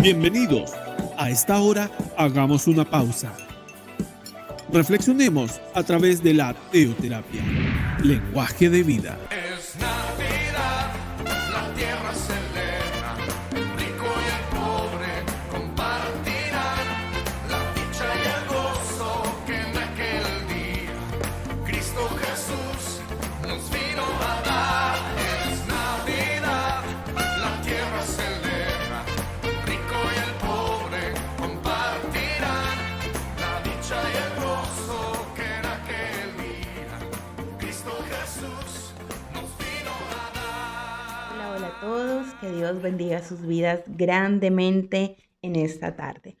Bienvenidos. A esta hora hagamos una pausa. Reflexionemos a través de la teoterapia, lenguaje de vida. Es Navidad, la tierra celebra, el rico y el pobre compartirán la dicha y el gozo que en aquel día Cristo Jesús nos vino a dar. Es Navidad, la tierra celebra, el rico y el pobre compartirán la dicha y el gozo que en aquel día Cristo Jesús nos vino a dar. Hola, hola a todos, que Dios bendiga sus vidas grandemente en esta tarde.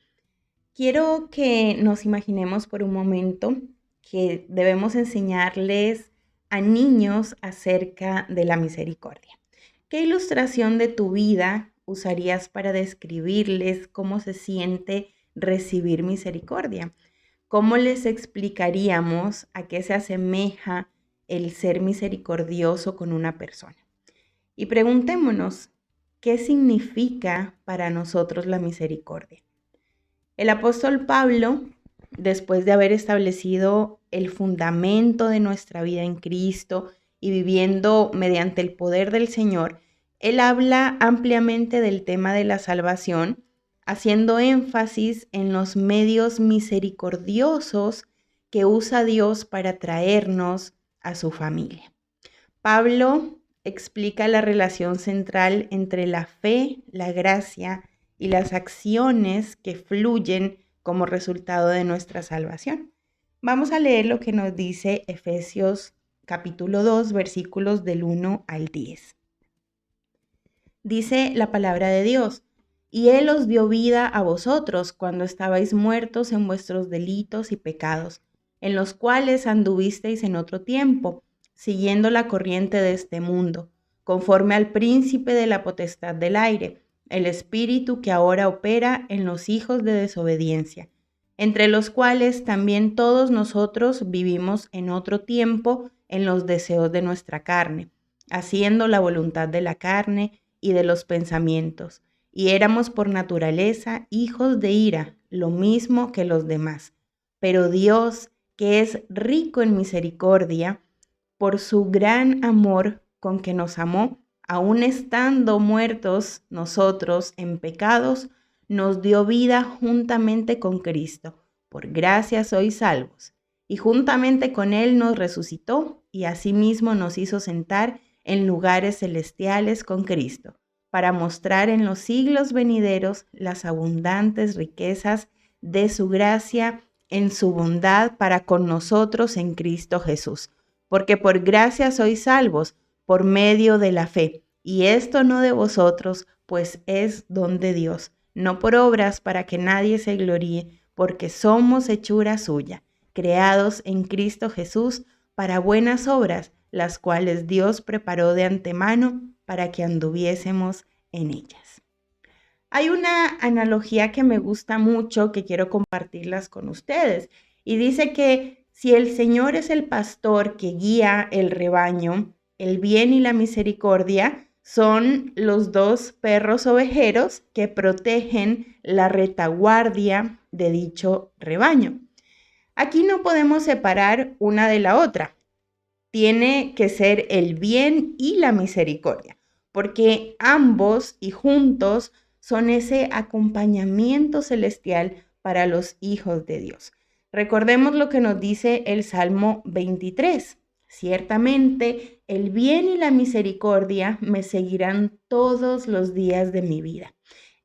Quiero que nos imaginemos por un momento que debemos enseñarles a niños acerca de la misericordia. ¿Qué ilustración de tu vida usarías para describirles cómo se siente recibir misericordia? ¿Cómo les explicaríamos a qué se asemeja el ser misericordioso con una persona? Y preguntémonos, ¿qué significa para nosotros la misericordia? El apóstol Pablo, después de haber establecido el fundamento de nuestra vida en Cristo y viviendo mediante el poder del Señor, él habla ampliamente del tema de la salvación, haciendo énfasis en los medios misericordiosos que usa Dios para traernos a su familia. Pablo explica la relación central entre la fe, la gracia y las acciones que fluyen como resultado de nuestra salvación. Vamos a leer lo que nos dice Efesios capítulo 2, versículos del 1 al 10. Dice la palabra de Dios: y Él os dio vida a vosotros cuando estabais muertos en vuestros delitos y pecados, en los cuales anduvisteis en otro tiempo, siguiendo la corriente de este mundo, conforme al príncipe de la potestad del aire, el espíritu que ahora opera en los hijos de desobediencia, entre los cuales también todos nosotros vivimos en otro tiempo en los deseos de nuestra carne, haciendo la voluntad de la carne y de los pensamientos, y éramos por naturaleza hijos de ira, lo mismo que los demás. Pero Dios, que es rico en misericordia, por su gran amor con que nos amó, aun estando muertos nosotros en pecados, nos dio vida juntamente con Cristo. Por gracia sois salvos. Y juntamente con Él nos resucitó y asimismo nos hizo sentar en lugares celestiales con Cristo, para mostrar en los siglos venideros las abundantes riquezas de su gracia en su bondad para con nosotros en Cristo Jesús. Porque por gracia sois salvos por medio de la fe, y esto no de vosotros, pues es don de Dios, no por obras para que nadie se gloríe, porque somos hechura suya, creados en Cristo Jesús para buenas obras, las cuales Dios preparó de antemano para que anduviésemos en ellas. Hay una analogía que me gusta mucho, que quiero compartirlas con ustedes, y dice que si el Señor es el pastor que guía el rebaño, el bien y la misericordia son los dos perros ovejeros que protegen la retaguardia de dicho rebaño. Aquí no podemos separar una de la otra. Tiene que ser el bien y la misericordia, porque ambos y juntos son ese acompañamiento celestial para los hijos de Dios. Recordemos lo que nos dice el Salmo 23. Ciertamente, el bien y la misericordia me seguirán todos los días de mi vida.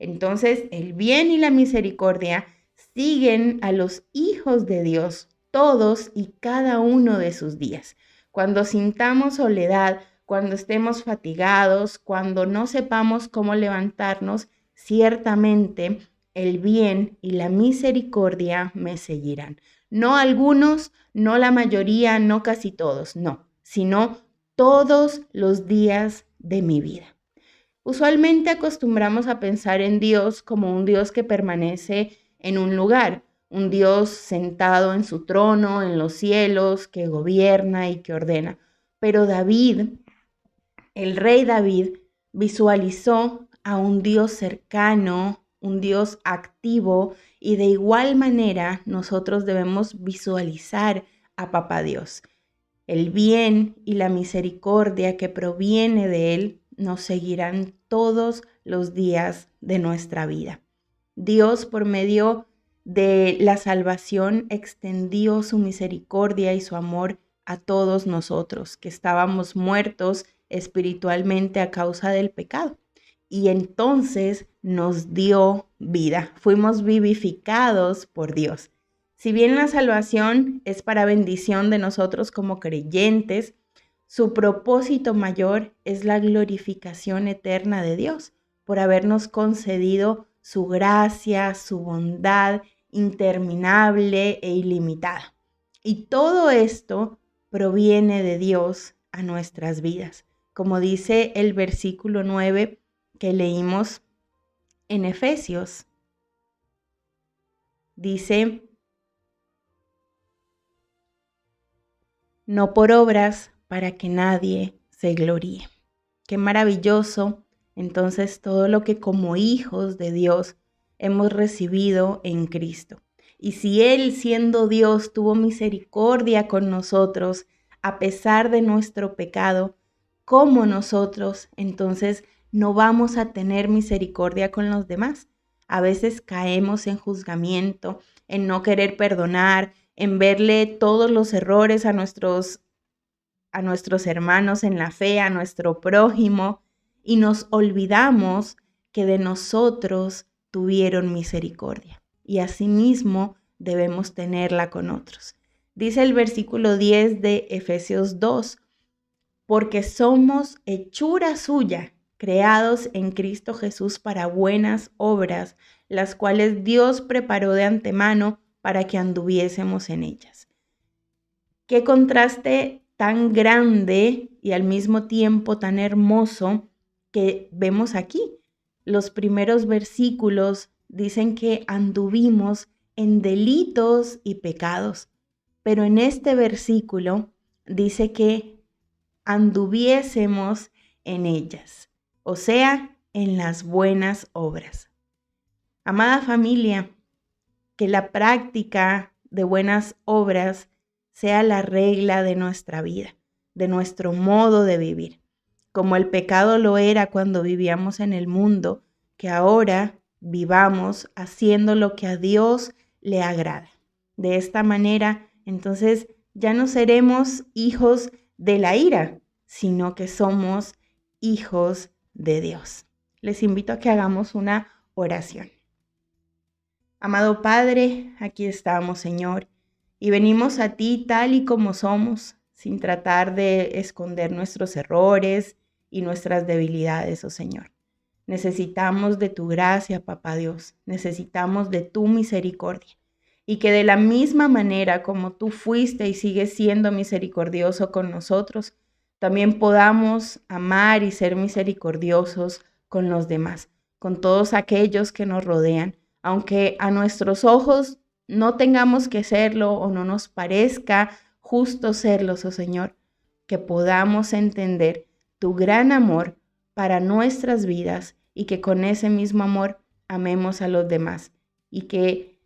Entonces, el bien y la misericordia siguen a los hijos de Dios todos y cada uno de sus días. Cuando sintamos soledad, cuando estemos fatigados, cuando no sepamos cómo levantarnos, ciertamente el bien y la misericordia me seguirán. No algunos, no la mayoría, no casi todos, no, sino todos los días de mi vida. Usualmente acostumbramos a pensar en Dios como un Dios que permanece en un lugar, un Dios sentado en su trono, en los cielos, que gobierna y que ordena. Pero David el rey David visualizó a un Dios cercano, un Dios activo, y de igual manera nosotros debemos visualizar a Papá Dios. El bien y la misericordia que proviene de Él nos seguirán todos los días de nuestra vida. Dios, por medio de la salvación, extendió su misericordia y su amor a todos nosotros, que estábamos muertos espiritualmente a causa del pecado. Y entonces nos dio vida. Fuimos vivificados por Dios. Si bien la salvación es para bendición de nosotros como creyentes, su propósito mayor es la glorificación eterna de Dios por habernos concedido su gracia, su bondad interminable e ilimitada. Y todo esto proviene de Dios a nuestras vidas. Como dice el versículo 9 que leímos en Efesios, dice: no por obras para que nadie se gloríe. Qué maravilloso entonces todo lo que como hijos de Dios hemos recibido en Cristo. Y si Él, siendo Dios, tuvo misericordia con nosotros a pesar de nuestro pecado, ¿cómo nosotros entonces no vamos a tener misericordia con los demás? A veces caemos en juzgamiento, en no querer perdonar, en verle todos los errores a nuestros hermanos en la fe, a nuestro prójimo, y nos olvidamos que de nosotros tuvieron misericordia. Y asimismo debemos tenerla con otros. Dice el versículo 10 de Efesios 2, porque somos hechura suya, creados en Cristo Jesús para buenas obras, las cuales Dios preparó de antemano para que anduviésemos en ellas. Qué contraste tan grande y al mismo tiempo tan hermoso que vemos aquí. Los primeros versículos dicen que anduvimos en delitos y pecados, pero en este versículo dice que anduviésemos en ellas, o sea, en las buenas obras. Amada familia, que la práctica de buenas obras sea la regla de nuestra vida, de nuestro modo de vivir, como el pecado lo era cuando vivíamos en el mundo, que ahora vivamos haciendo lo que a Dios le agrada. De esta manera, entonces, ya no seremos hijos de la ira, sino que somos hijos de Dios. Les invito a que hagamos una oración. Amado Padre, aquí estamos, Señor, y venimos a ti tal y como somos, sin tratar de esconder nuestros errores y nuestras debilidades, oh Señor. Necesitamos de tu gracia, Papá Dios, necesitamos de tu misericordia, y que de la misma manera como tú fuiste y sigues siendo misericordioso con nosotros, también podamos amar y ser misericordiosos con los demás, con todos aquellos que nos rodean, aunque a nuestros ojos no tengamos que serlo o no nos parezca justo serlos, oh Señor, que podamos entender tu gran amor para nuestras vidas y que con ese mismo amor amemos a los demás y que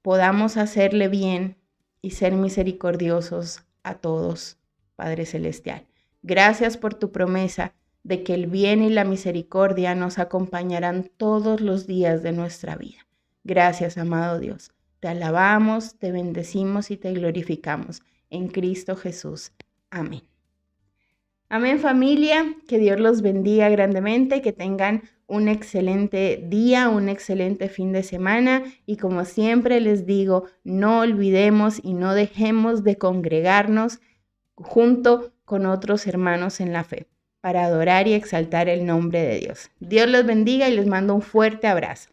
podamos hacerle bien y ser misericordiosos a todos, Padre Celestial. Gracias por tu promesa de que el bien y la misericordia nos acompañarán todos los días de nuestra vida. Gracias, amado Dios. Te alabamos, te bendecimos y te glorificamos. En Cristo Jesús. Amén. Amén, familia. Que Dios los bendiga grandemente, que tengan un excelente día, un excelente fin de semana. Y como siempre les digo, no olvidemos y no dejemos de congregarnos junto con otros hermanos en la fe para adorar y exaltar el nombre de Dios. Dios los bendiga y les mando un fuerte abrazo.